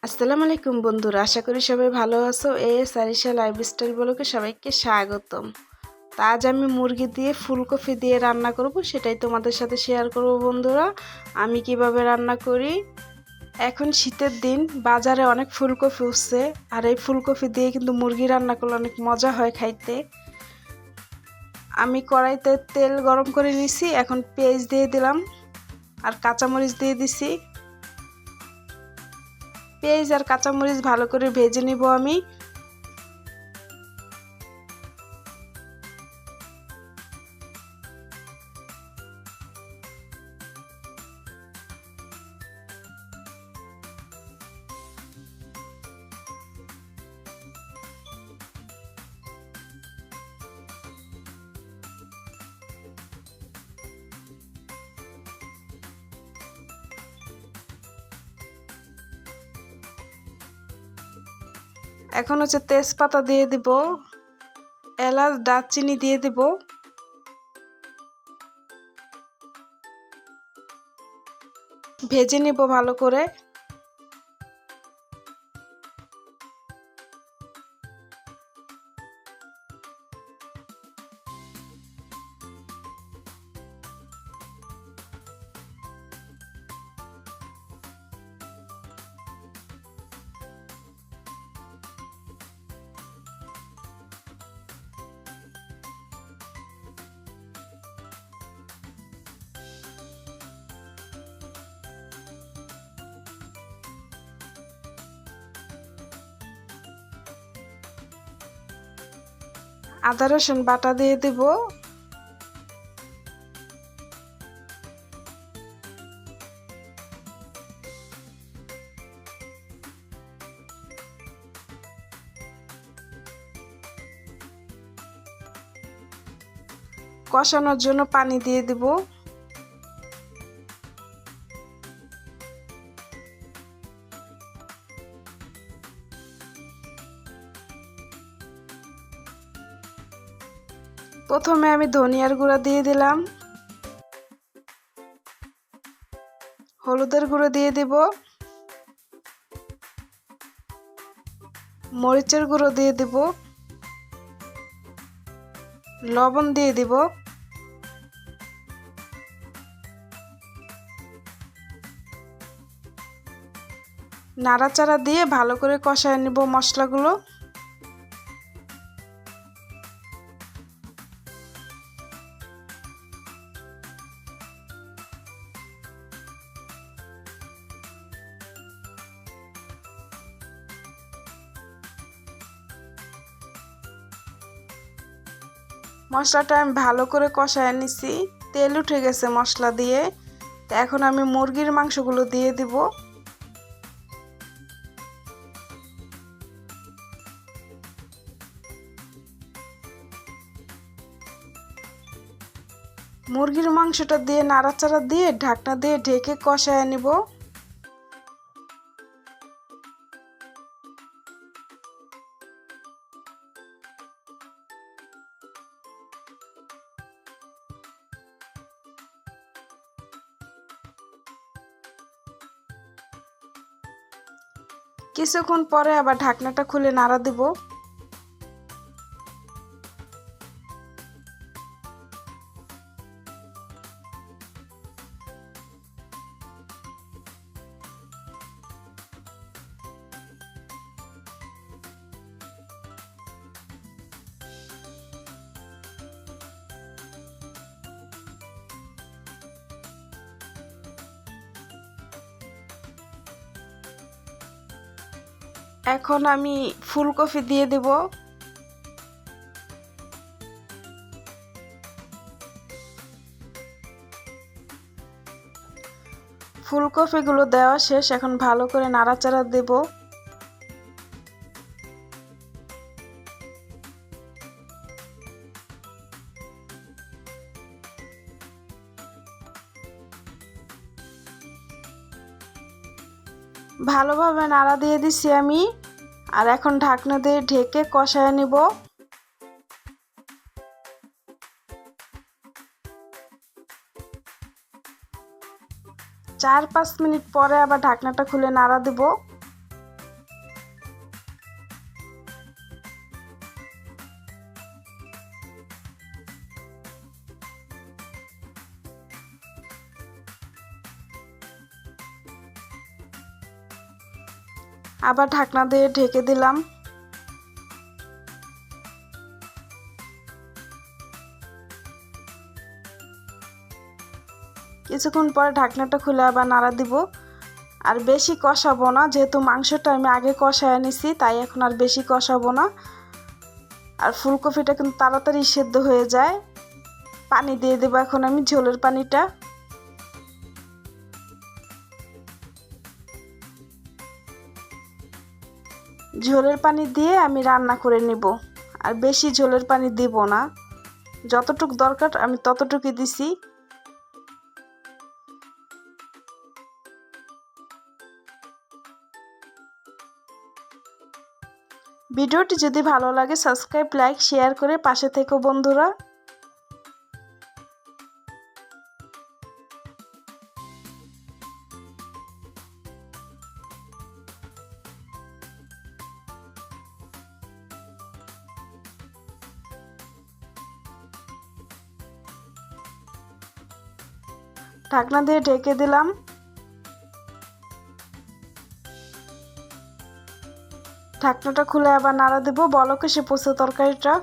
আসসালামু আলাইকুম বন্ধুরা, আশা করি সবাই ভালো আছো। সারিশা লাইফস্টাইল ব্লগে সবাইকে স্বাগতম। তা আজ আমি মুরগি দিয়ে ফুলকপি দিয়ে রান্না করব, সেটাই তোমাদের সাথে শেয়ার করব বন্ধুরা। আমি কিভাবে রান্না করি। এখন শীতের দিন, বাজারে অনেক ফুলকপি উঠছে, আর এই ফুলকপি দিয়ে কিন্তু মুরগি রান্না করলে অনেক মজা হয় খাইতে। আমি কড়াইতে তেল গরম করে নিছি, এখন পেঁয়াজ দিয়ে দিলাম আর কাঁচামরিচ দিয়ে দিছি। পেঁয়াজ আর কাঁচামরিচ ভালো করে ভেজে নিব আমি। এখন হচ্ছে তেজপাতা দিয়ে দিব, এলাচ দারচিনি দিয়ে দিব। ভেজে নিব ভালো করে। আদা রসুন বাটা দিয়ে দিব। কষানোর জন্য পানি দিয়ে দিব। প্রথমে আমি ধনিয়ার গুঁড়া দিয়ে দিলাম, হলুদের গুঁড়ো দিয়ে দিব, মরিচের গুঁড়ো দিয়ে দিব, লবণ দিয়ে দিব। নাড়াচাড়া দিয়ে ভালো করে কষায় নিব মশলাগুলো। মশলাটা আমি ভালো করে কষায় নিছি, তেল উঠে গেছে মশলা দিয়ে। এখন আমি মুরগির মাংসগুলো দিয়ে দিব। মুরগির মাংসটা দিয়ে নাড়াচাড়া দিয়ে ঢাকনা দিয়ে ঢেকে কষায় নিব। কিছুক্ষণ পরে আবার ঢাকনাটা খুলে নাড়া দিব। এখন আমি ফুলকপি দিয়ে দেব। ফুলকপিগুলো দেওয়া শেষ, এখন ভালো করে নাড়াচাড়া দেব। ভালোভাবে নাড়া দিয়ে দিছি আমি, আর এখন ঢাকনা দিয়ে ঢেকে কষায় নিব। 4-5 মিনিট পরে আবার ঢাকনাটা খুলে নাড়া দেব। আবার ঢাকনা দিয়ে ঢেকে দিলাম। কিছুক্ষণ পরে ঢাকনাটা খুলে আবার নাড়া দিব। আর বেশি কষাবো না, যেহেতু মাংসটা আমি আগে কষায় নিছি, তাই এখন আর বেশি কষাবো না। আর ফুলকপিটা কিন্তু তাড়াতাড়ি সেদ্ধ হয়ে যায়। পানি দিয়ে দেবো এখন আমি, ঝোলের পানিটা। ঝোলের পানি দিয়ে আমি রান্না করে নিব। আর বেশি ঝোলের পানি দিব না, যতটুকু দরকার আমি ততটুকুই দিছি। ভিডিওটি যদি ভালো লাগে সাবস্ক্রাইব, লাইক, শেয়ার করে পাশে থেকো বন্ধুরা। ঢাকনা দিয়ে ঢেকে দিলাম। ঢাকনাটা খুলে আবার নাড়া দেব, বলক এসে পড়ছে তরকারিটা।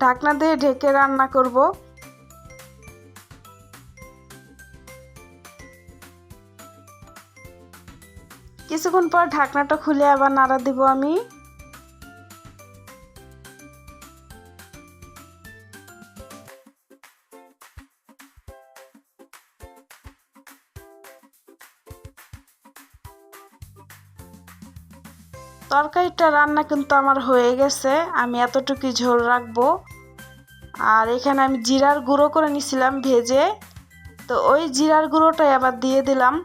ঢাকনা দিয়ে ঢেকে রান্না করব। কিছুক্ষণ পর ঢাকনাটা খুলে আবার নাড়া দিব আমি। তরকারিটা রান্না কিন্তু আমার হয়ে গেছে, আমি এতটুকুই ঝোল রাখবো। আর এখানে আমি জিরার গুঁড়ো করে নিছিলাম ভেজে, তো ওই জিরার গুঁড়োটাই আবার দিয়ে দিলাম।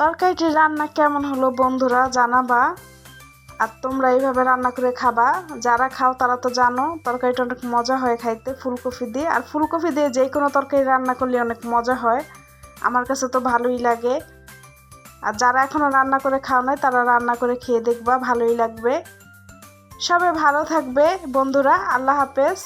তরকারিটি রান্না কেমন হলো বন্ধুরা জানাবা। আর তোমরা এইভাবে রান্না করে খাবা, যারা খাও তারা তো জানো তরকারিটা অনেক মজা হয় খাইতে ফুলকপি দিয়ে। আর ফুলকপি দিয়ে যে কোনো তরকারি রান্না করলে অনেক মজা হয়, আমার কাছে তো ভালোই লাগে। আর যারা এখনো রান্না করে খাও নাই তারা রান্না করে খেয়ে দেখবা, ভালোই লাগবে। সবাই ভালো থাকবে বন্ধুরা, আল্লাহ হাফেজ।